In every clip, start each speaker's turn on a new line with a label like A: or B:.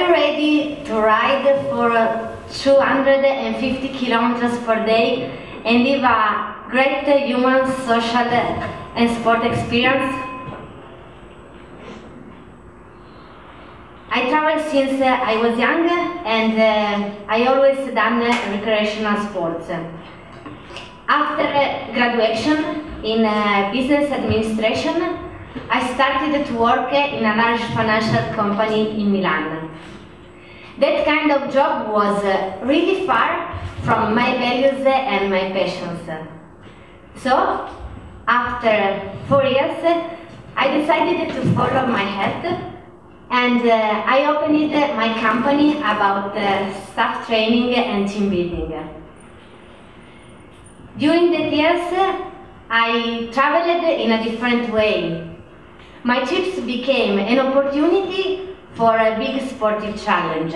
A: were ready to ride for 250 kilometers per day and live a great human, social and sport experience. I travel since I was young and I always done recreational sports. After graduation in business administration, I started to work in a large financial company in Milan. That kind of job was really far from my values and my passions. So, after 4 years, I decided to follow my heart, and I opened my company about staff training and team building. During the years, I traveled in a different way. My trips became an opportunity for a big sportive challenge.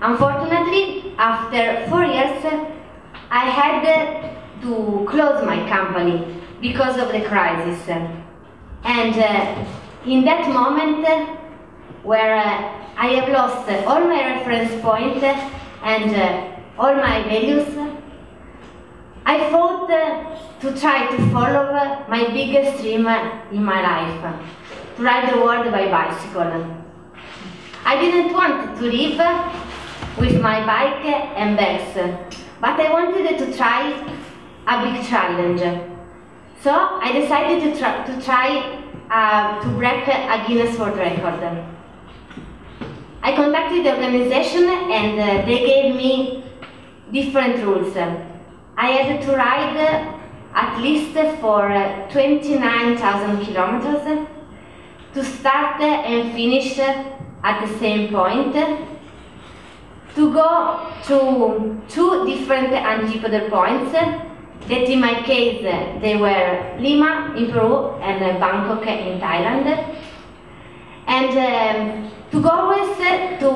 A: Unfortunately, after 4 years, I had to close my company because of the crisis. And in that moment, where I have lost all my reference points and all my values, I thought to try to follow my biggest dream in my life, to ride the world by bicycle. I didn't want to live with my bike and bags, but I wanted to try a big challenge. So I decided to try to break a Guinness World Record. I contacted the organization and they gave me different rules. I had to ride at least for 29,000 kilometers, to start and finish at the same point, to go to 2 different antipodal points, that in my case they were Lima in Peru and Bangkok in Thailand, and to go always to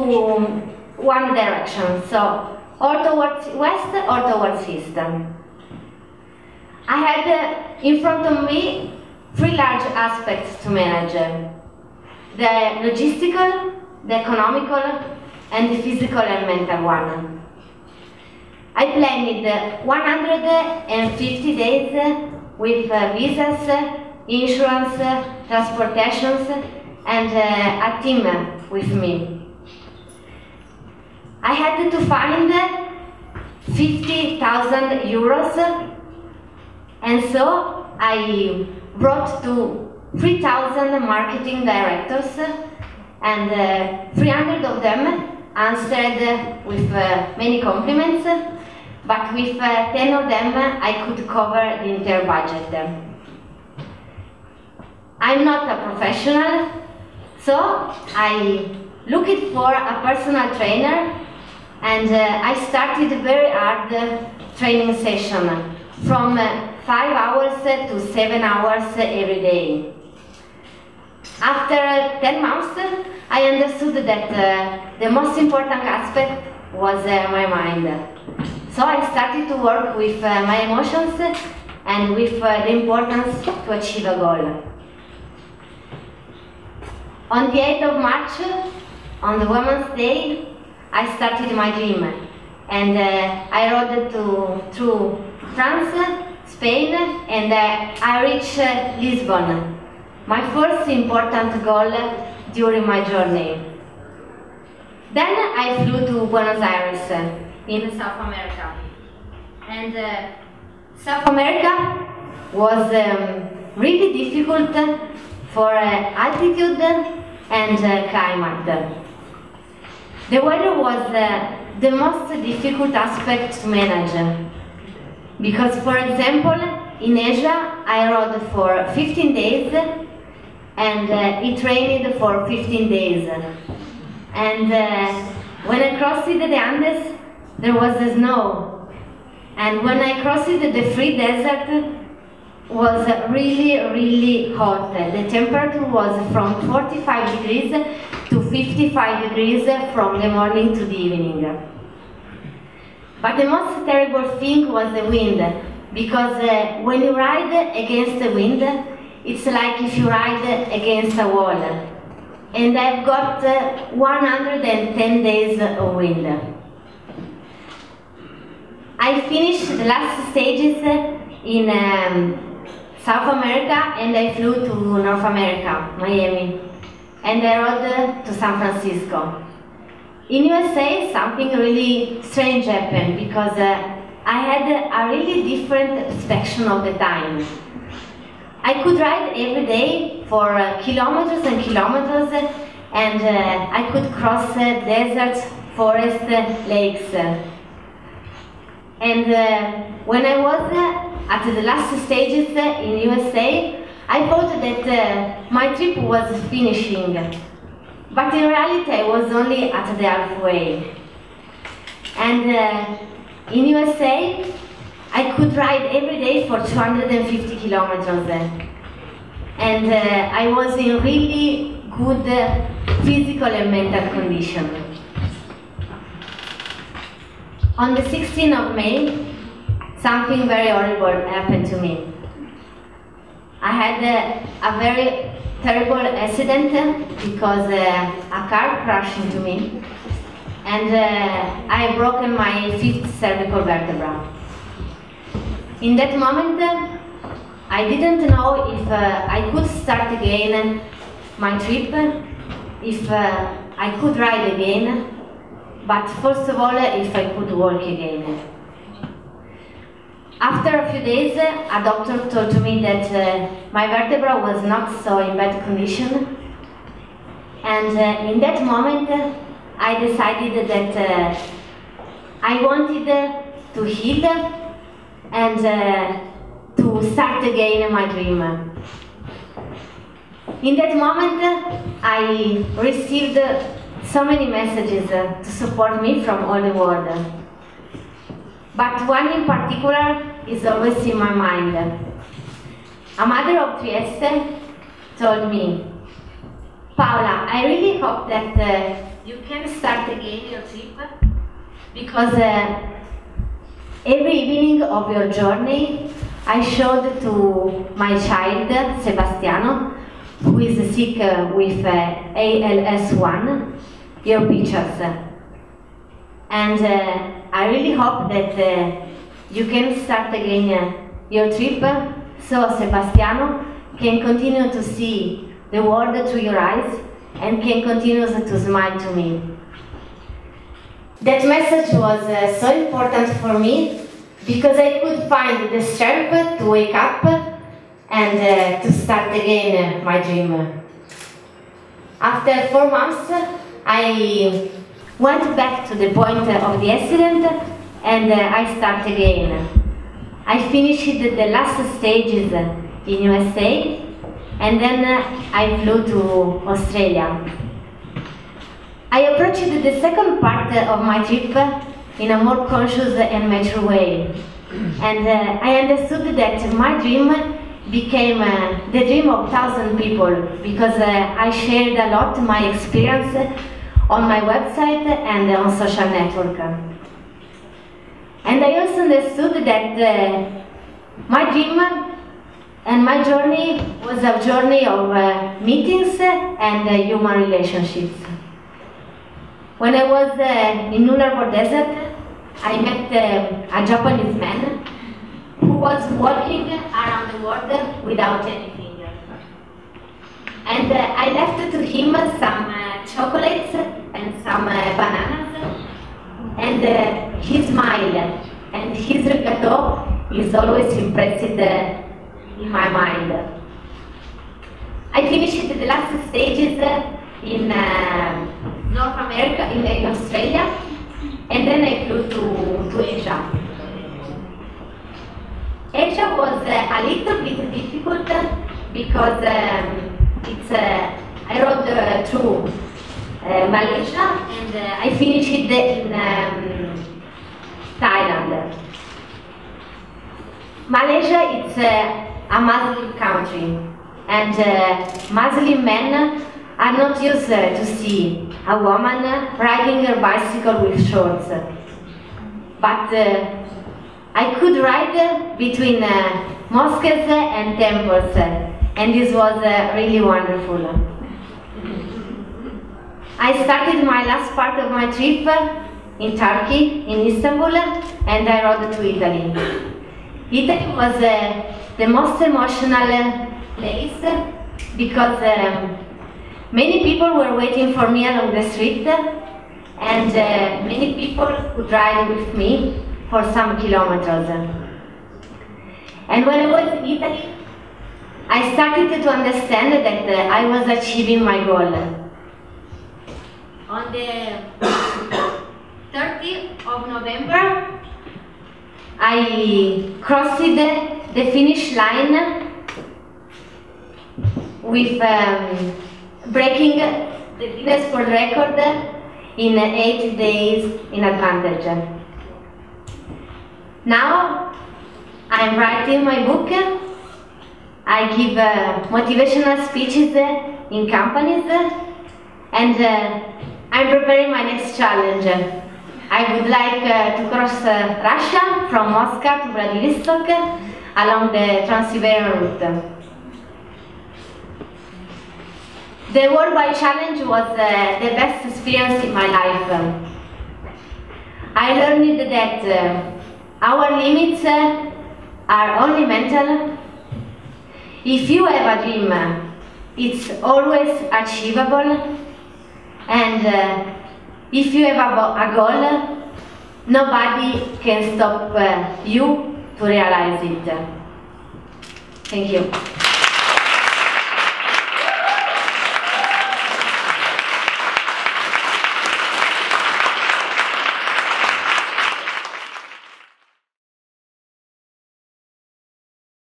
A: one direction, so or towards west or towards east. I had in front of me 3 large aspects to manage: the logistical, the economical, and the physical and mental one. I planned 150 days with visas, insurance, transportations, and a team with me. I had to find 50,000 euros, and so I brought to 3,000 marketing directors, and 300 of them answered with many compliments, but with 10 of them I could cover the entire budget. I'm not a professional, so I looked for a personal trainer, and I started a very hard training session, from 5 hours to 7 hours every day. After 10 months, I understood that the most important aspect was my mind. So I started to work with my emotions and with the importance to achieve a goal. On the 8th of March, on the Women's Day, I started my dream, and I rode through France, Spain, and I reached Lisbon, my first important goal during my journey. Then I flew to Buenos Aires in South America, and South America was really difficult for altitude and climate. The weather was the most difficult aspect to manage, because, for example, in Asia I rode for 15 days and it rained for 15 days. And when I crossed the Andes, there was snow. And when I crossed the free desert, was really, really hot. The temperature was from 45 degrees to 55 degrees from the morning to the evening. But the most terrible thing was the wind, because when you ride against the wind, it's like if you ride against a wall. and I've got 110 days of wind. I finished the last stages in South America, and I flew to North America, Miami, and I rode to San Francisco. In USA, something really strange happened because I had a really different perception of the time. I could ride every day for kilometers and kilometers, and I could cross deserts, forests, lakes. And when I was at the last stages in USA, I thought that my trip was finishing. But in reality, I was only at the halfway. And in USA, I could ride every day for 250 kilometers. And I was in really good physical and mental condition. On the 16th of May, something very horrible happened to me. I had a very terrible accident because a car crashed into me, and I broke my 5th cervical vertebra. In that moment, I didn't know if I could start again my trip, if I could ride again, but first of all, if I could walk again. After a few days, a doctor told me that my vertebra was not so in bad condition, and in that moment, I decided that I wanted to heal and to start again my dream. In that moment, I received so many messages to support me from all the world. But one in particular is always in my mind. A mother of Trieste told me, Paola, I really hope that you can start again your trip, because every evening of your journey I showed to my child, Sebastiano, who is sick with ALS1, your pictures. And I really hope that you can start again your trip, so Sebastiano can continue to see the world through your eyes and can continue to smile to me. That message was so important for me because I could find the strength to wake up and to start again my dream. After 4 months, I went back to the point of the accident and I started again. I finished the last stages in USA and then I flew to Australia. I approached the second part of my trip in a more conscious and mature way. And I understood that my dream became the dream of 1,000 people because I shared a lot my experience on my website and on social network. And I also understood that my dream and my journey was a journey of meetings and human relationships. When I was in Nullarbor Desert, I met a Japanese man who was walking around the world without anything. And I left to him some chocolates and some bananas, and he smiled, and his regato is always impressed in my mind. I finished the last stages in North America, in Australia, and then I flew to Asia. Asia was a little bit difficult because I rode through Malaysia and I finished it in Thailand. Malaysia is a Muslim country, and Muslim men are not used to see a woman riding her bicycle with shorts. But I could ride between mosques and temples, and this was really wonderful. I started my last part of my trip in Turkey, in Istanbul, and I rode to Italy. Italy was the most emotional place because many people were waiting for me along the street, and many people would ride with me for some kilometers. And when I was in Italy, I started to understand that I was achieving my goal. On the 30th of November, I crossed the finish line with breaking the Guinness World Record in 8 days in advantage. Now I'm writing my book. I give motivational speeches in companies, and I'm preparing my next challenge. I would like to cross Russia from Moscow to Vladivostok along the Trans-Siberian route. The Worldwide Challenge was the best experience in my life. I learned that our limits are only mental. If you have a dream, it's always achievable, and if you have a goal, nobody can stop you to realize it. Thank you.